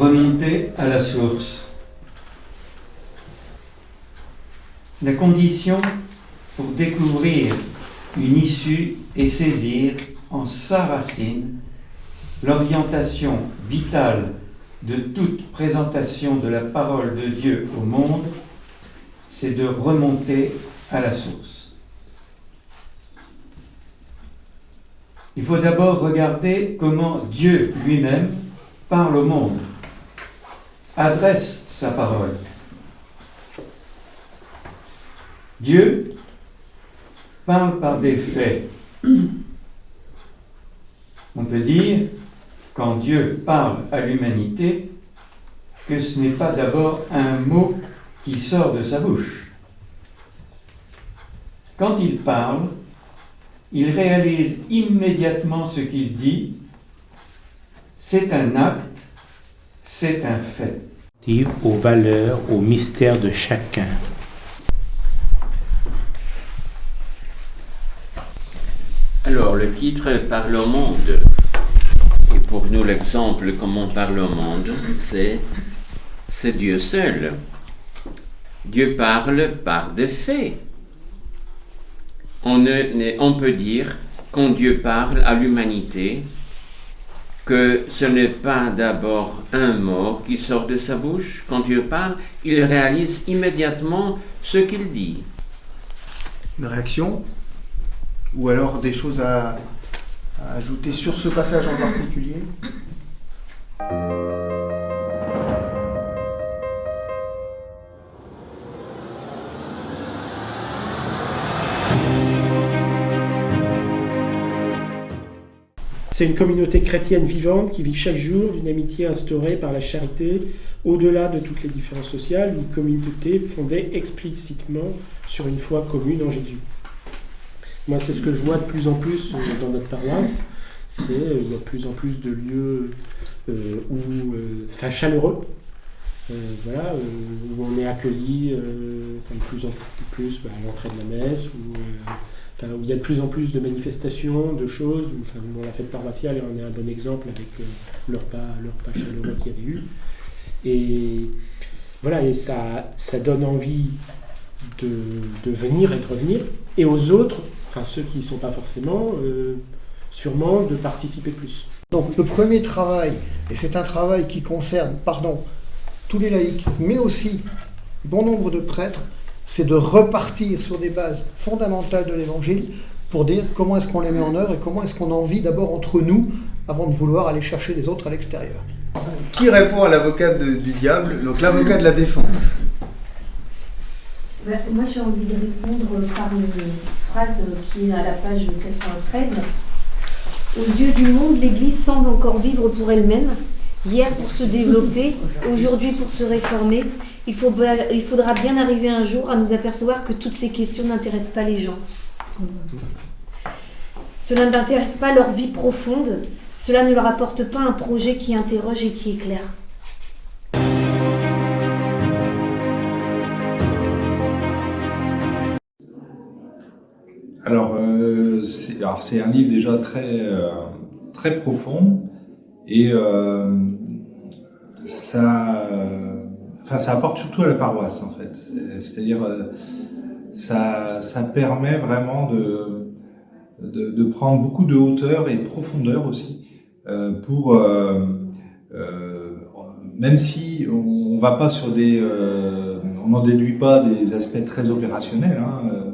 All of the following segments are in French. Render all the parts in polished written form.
Remonter à la source. La condition pour découvrir une issue et saisir en sa racine l'orientation vitale de toute présentation de la parole de Dieu au monde, c'est de remonter à la source. Il faut d'abord regarder comment Dieu lui-même parle au monde, adresse sa parole. Dieu parle par des faits. On peut dire, quand Dieu parle à l'humanité, que ce n'est pas d'abord un mot qui sort de sa bouche. Quand il parle, il réalise immédiatement ce qu'il dit. C'est un acte, c'est un fait. Aux valeurs, aux mystères de chacun. Alors, le titre parle au monde. Et pour nous, l'exemple, comment on parle au monde, c'est Dieu seul. Dieu parle par des faits. On peut dire, quand Dieu parle à l'humanité, que ce n'est pas d'abord un mot qui sort de sa bouche. Quand Dieu parle, il réalise immédiatement ce qu'il dit. Une réaction ? Ou alors des choses à ajouter sur ce passage en particulier ? C'est une communauté chrétienne vivante qui vit chaque jour d'une amitié instaurée par la charité, au-delà de toutes les différences sociales, une communauté fondée explicitement sur une foi commune en Jésus. Moi, c'est ce que je vois de plus en plus dans notre paroisse. Il y a de plus en plus de lieux chaleureux, où on est accueilli de plus en plus à l'entrée de la messe, où il y a de plus en plus de manifestations, de choses. Où la fête paroissiale en est un bon exemple avec le repas chaleureux qu'il y avait eu. Et voilà, et ça donne envie de venir et de revenir. Et aux autres, ceux qui n'y sont pas forcément, sûrement de participer plus. Donc le premier travail, et c'est un travail qui concerne, tous les laïcs, mais aussi bon nombre de prêtres, c'est de repartir sur des bases fondamentales de l'Évangile pour dire comment est-ce qu'on les met en œuvre et comment est-ce qu'on en vit d'abord entre nous avant de vouloir aller chercher les autres à l'extérieur. Qui répond à l'avocat du diable, donc l'avocat de la défense? Moi, j'ai envie de répondre par une phrase qui est à la page 93. Aux yeux du monde, l'Église semble encore vivre pour elle-même. Hier pour se développer, aujourd'hui pour se réformer. Il faudra bien arriver un jour à nous apercevoir que toutes ces questions n'intéressent pas les gens. Cela n'intéresse pas leur vie profonde. Cela ne leur apporte pas un projet qui interroge et qui éclaire. Alors, c'est un livre déjà très profond et ça apporte surtout à la paroisse en fait. C'est-à-dire ça permet vraiment de prendre beaucoup de hauteur et de profondeur aussi pour même si on va pas sur on n'en déduit pas des aspects très opérationnels,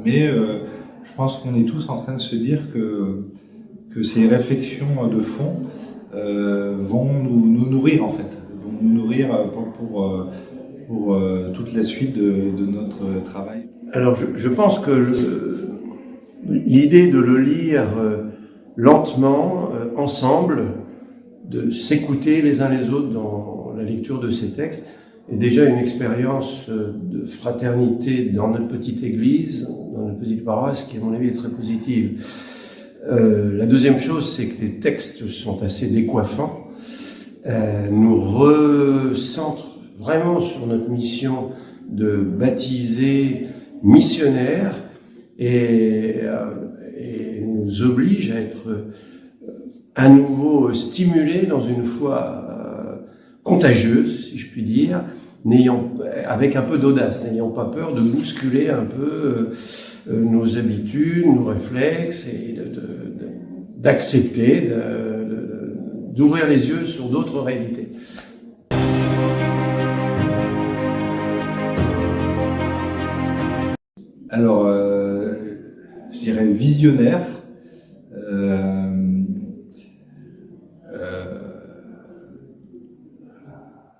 mais je pense qu'on est tous en train de se dire que ces réflexions de fond vont nous nourrir en fait, vont nous nourrir pour toute la suite de notre travail. Alors je pense que l'idée de le lire lentement, ensemble, de s'écouter les uns les autres dans la lecture de ces textes, est déjà une expérience de fraternité dans notre petite église, dans notre petite paroisse, qui à mon avis est très positive. La deuxième chose, c'est que les textes sont assez décoiffants, nous recentrent vraiment sur notre mission de baptiser missionnaires et nous obligent à être à nouveau stimulés dans une foi contagieuse, si je puis dire, avec un peu d'audace, n'ayant pas peur de bousculer un peu nos habitudes, nos réflexes, et d'accepter, d'ouvrir les yeux sur d'autres réalités. Alors, je dirais visionnaire,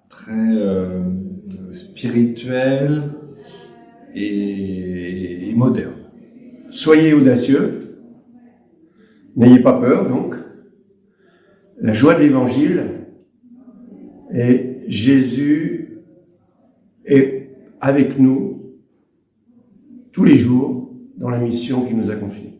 très spirituel et moderne. Soyez audacieux, n'ayez pas peur donc. La joie de l'Évangile, et Jésus est avec nous tous les jours dans la mission qu'il nous a confiée.